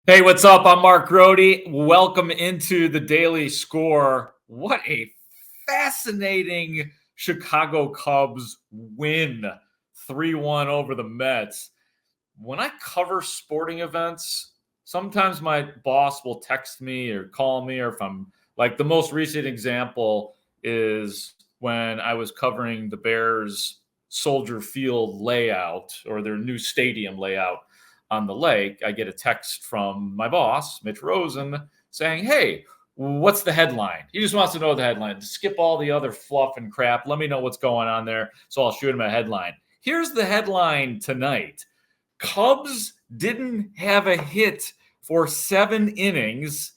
Hey, what's up? I'm Mark Grote. Welcome into the Daily Score. What a fascinating Chicago Cubs win 3-1 over the Mets. When I cover sporting events, sometimes my boss will text me or call me, or if I'm like the most recent example is when I was covering the Bears Soldier Field layout or their new stadium layout on the lake. I get a text from my boss, Mitch Rosen, saying, "Hey, what's the headline?" He just wants to know the headline. Skip all the other fluff and crap. Let me know what's going on there, so I'll shoot him a headline. Here's the headline tonight: Cubs didn't have a hit for 7 innings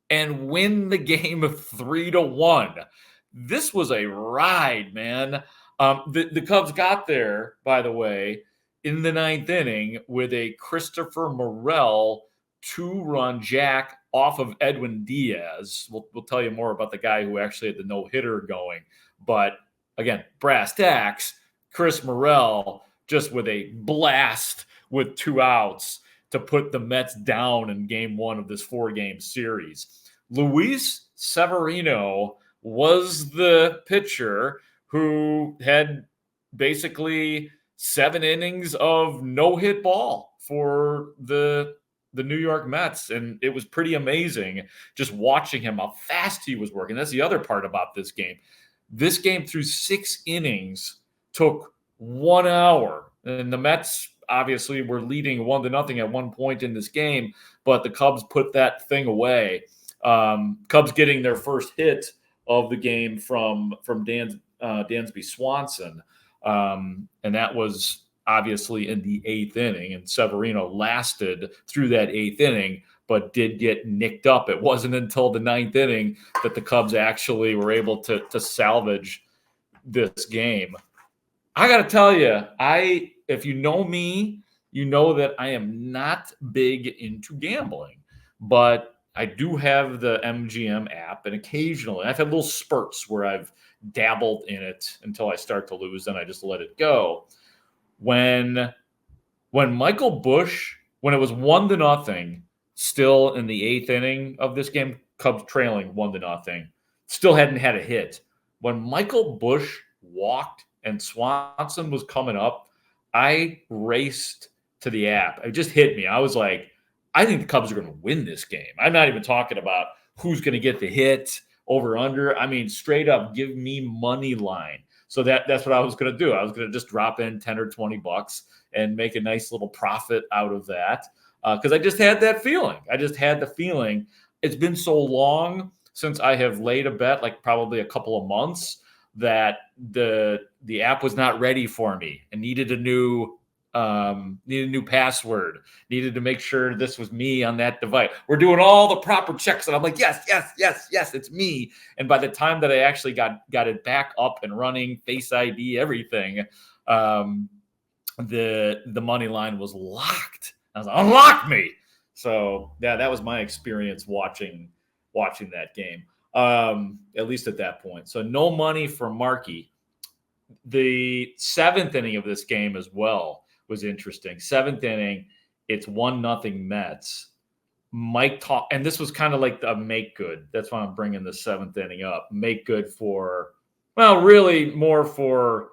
and win the game 3-1. This was a ride, man. The Cubs got there, by the way, in the 9th inning with a Christopher Morel 2-run jack off of Edwin Diaz. We'll tell you more about the guy who actually had the no-hitter going. But again, brass tacks, Chris Morel just with a blast with 2 outs to put the Mets down in game 1 of this 4-game series. Luis Severino was the pitcher who had basically 7 innings of no-hit ball for the New York Mets, and it was pretty amazing just watching him, how fast he was working. That's the other part about this game. This game through 6 innings took 1 hour, and the Mets obviously were leading 1-0 at one point in this game, but the Cubs put that thing away. Cubs getting their first hit of the game from Dansby Swanson, and that was obviously in the 8th inning, and Severino lasted through that 8th inning, but did get nicked up. It wasn't until the 9th inning that the Cubs actually were able to salvage this game. I got to tell you, if you know me, you know that I am not big into gambling, but I do have the MGM app, and occasionally I've had little spurts where I've dabbled in it until I start to lose, and I just let it go. When Michael Busch, when it was 1-0, still in the 8th inning of this game, Cubs trailing 1-0, still hadn't had a hit. When Michael Busch walked and Swanson was coming up, I raced to the app. It just hit me. I was like, I think the Cubs are going to win this game. I'm not even talking about who's going to get the hit, over under. I mean, straight up, give me money line. So that's what I was going to do. I was going to just drop in 10 or 20 bucks and make a nice little profit out of that, because I just had that feeling. I just had the feeling. It's been so long since I have laid a bet, like probably a couple of months, that the app was not ready for me and needed a new password, needed to make sure this was me on that device. We're doing all the proper checks, and I'm like, yes, it's me. And by the time that I actually got it back up and running, Face ID, everything, the money line was locked. I was like, unlock me. So yeah, that was my experience watching that game, at least at that point. So no money for Markey. The 7th inning of this game as well was interesting. 7th inning, it's 1-0 Mets. Mike talk, and this was kind of like a make good. That's why I'm bringing the 7th inning up. Make good for, well, really more for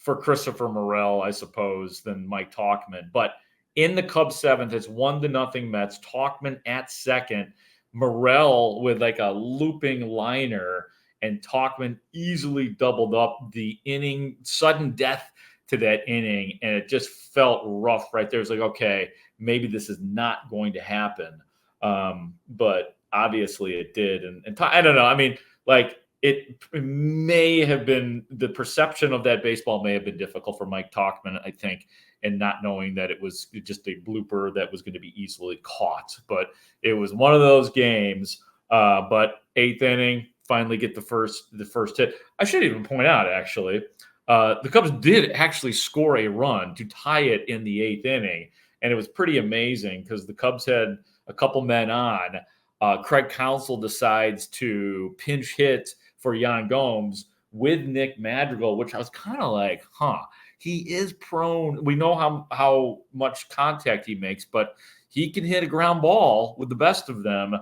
Christopher Morel, I suppose, than Mike Tauchman. But in the Cubs 7th, it's 1-0 Mets. Tauchman at second. Morel with like a looping liner, and Tauchman easily doubled up the inning, sudden death to that inning, and it just felt rough right there. It's like, okay, maybe this is not going to happen. But obviously it did. And I don't know. I mean, like, it may have been, the perception of that baseball may have been difficult for Mike Tauchman, I think, and not knowing that it was just a blooper that was going to be easily caught. But it was one of those games. But 8th inning, finally get the first hit. I should even point out, actually, the Cubs did actually score a run to tie it in the 8th inning, and it was pretty amazing because the Cubs had a couple men on. Craig Counsell decides to pinch hit for Yan Gomes with Nick Madrigal, which I was kind of like, he is prone. We know how much contact he makes, but he can hit a ground ball with the best of them.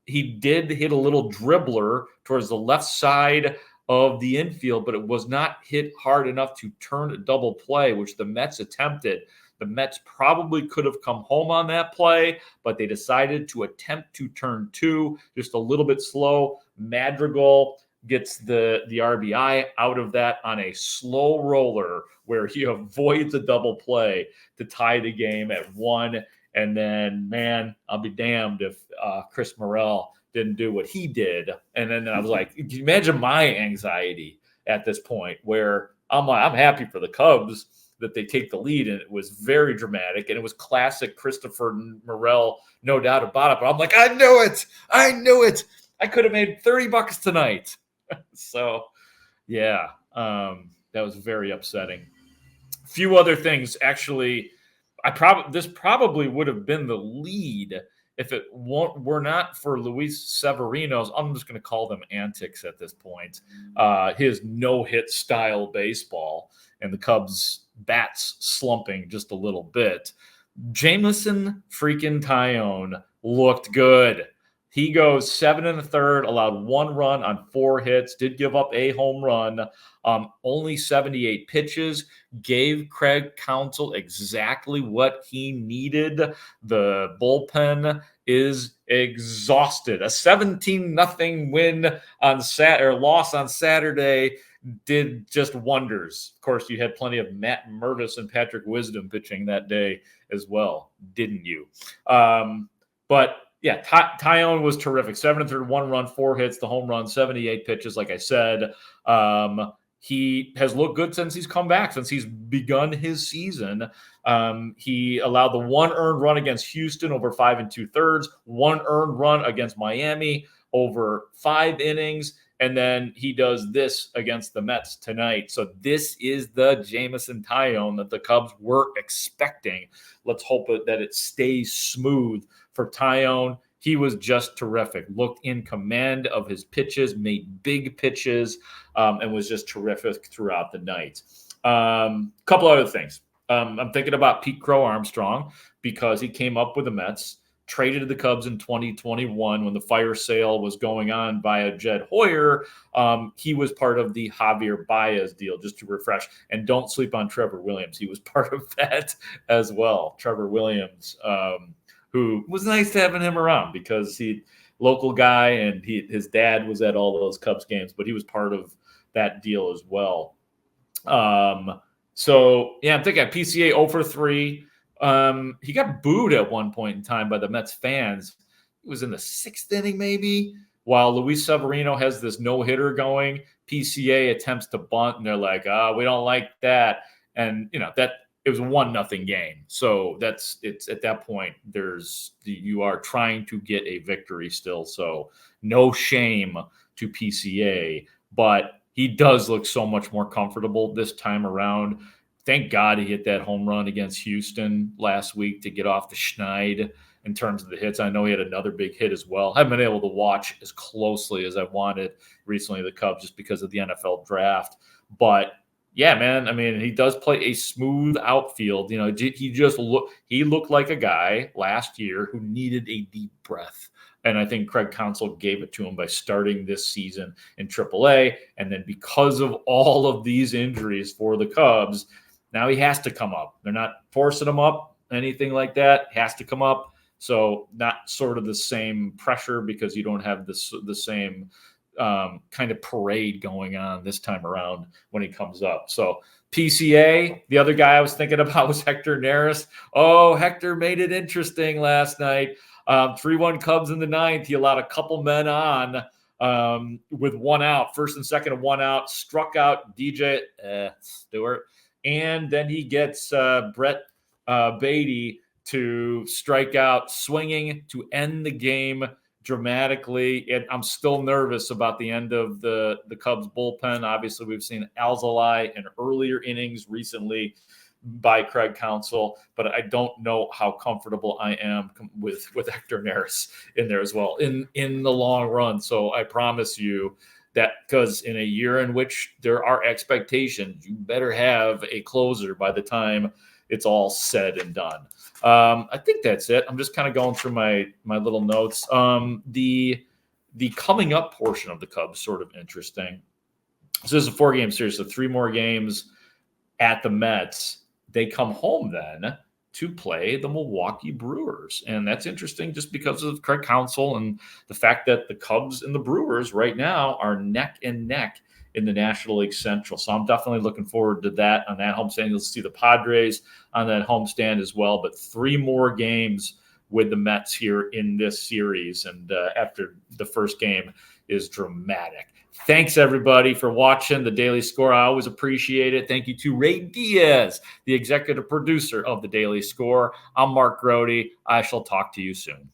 He did hit a little dribbler towards the left side of the infield, but it was not hit hard enough to turn a double play, which the Mets attempted. The Mets probably could have come home on that play, but they decided to attempt to turn two, just a little bit slow. Madrigal gets the RBI out of that on a slow roller where he avoids a double play to tie the game at 1. And then, man, I'll be damned if Chris Morel didn't do what he did. And then I was like, can you imagine my anxiety at this point where I'm happy for the Cubs that they take the lead, and it was very dramatic, and it was classic Christopher Morel, no doubt about it. But I'm like, I knew it. I could have made $30 tonight. So, yeah, that was very upsetting. A few other things, actually. This probably would have been the lead if it were not for Luis Severino's, I'm just going to call them antics at this point, his no-hit style baseball, and the Cubs' bats slumping just a little bit. Jameson freaking Taillon looked good. He goes 7 1/3, allowed 1 run on 4 hits, did give up a home run, only 78 pitches, gave Craig Counsell exactly what he needed. The bullpen is exhausted. A 17-0 win on loss on Saturday did just wonders. Of course, you had plenty of Matt Mervis and Patrick Wisdom pitching that day as well, didn't you? But yeah, Taillon was terrific. 7 1/3, 1 run, 4 hits, the home run, 78 pitches, like I said. He has looked good since he's come back, since he's begun his season. He allowed the 1 earned run against Houston over 5 2/3, 1 earned run against Miami over 5 innings, and then he does this against the Mets tonight. So this is the Jameson Taillon that the Cubs were expecting. Let's hope that it stays smooth for Taillon. He was just terrific. Looked in command of his pitches, made big pitches, and was just terrific throughout the night. Couple other things. I'm thinking about Pete Crow Armstrong because he came up with the Mets, traded to the Cubs in 2021 when the fire sale was going on via Jed Hoyer. He was part of the Javier Baez deal, just to refresh. And don't sleep on Trevor Williams. He was part of that as well. Trevor Williams, who was nice to having him around because he local guy and his dad was at all those Cubs games, but he was part of that deal as well. So yeah, I'm thinking PCA 0 for 3. He got booed at one point in time by the Mets fans. It was in the 6th inning, maybe, while Luis Severino has this no-hitter going. PCA attempts to bunt, and they're like, we don't like that. And, that it was a 1-0 game. So it's at that point, you are trying to get a victory still. So no shame to PCA, but he does look so much more comfortable this time around. Thank God he hit that home run against Houston last week to get off the schneid in terms of the hits. I know he had another big hit as well. I haven't been able to watch as closely as I wanted recently the Cubs just because of the NFL draft. But yeah, man, I mean, he does play a smooth outfield. He looked like a guy last year who needed a deep breath. And I think Craig Counsell gave it to him by starting this season in AAA. And then because of all of these injuries for the Cubs, now he has to come up. They're not forcing him up, anything like that. He has to come up. So not sort of the same pressure because you don't have the same kind of parade going on this time around when he comes up. So PCA, the other guy I was thinking about was Hector Neris. Oh, Hector made it interesting last night. 3-1 Cubs in the 9th. He allowed a couple men on with 1 out, first and second and 1 out, struck out DJ Stewart. And then he gets Brett Beatty to strike out swinging to end the game dramatically. And I'm still nervous about the end of the Cubs bullpen. Obviously, we've seen Alzolay in earlier innings recently by Craig Counsell, but I don't know how comfortable I am with Hector Neris in there as well in the long run. So I promise you, that because in a year in which there are expectations, you better have a closer by the time it's all said and done. I think that's it. I'm just kind of going through my little notes. The coming up portion of the Cubs sort of interesting. So this is a 4-game series, so 3 more games at the Mets. They come home then to play the Milwaukee Brewers. And that's interesting just because of Craig Counsell and the fact that the Cubs and the Brewers right now are neck and neck in the National League Central. So I'm definitely looking forward to that on that homestand. You'll see the Padres on that homestand as well. But 3 more games with the Mets here in this series. And after the first game is dramatic. Thanks, everybody, for watching the Daily Score. I always appreciate it. Thank you to Ray Diaz, the executive producer of the Daily Score. I'm Mark Grote. I shall talk to you soon.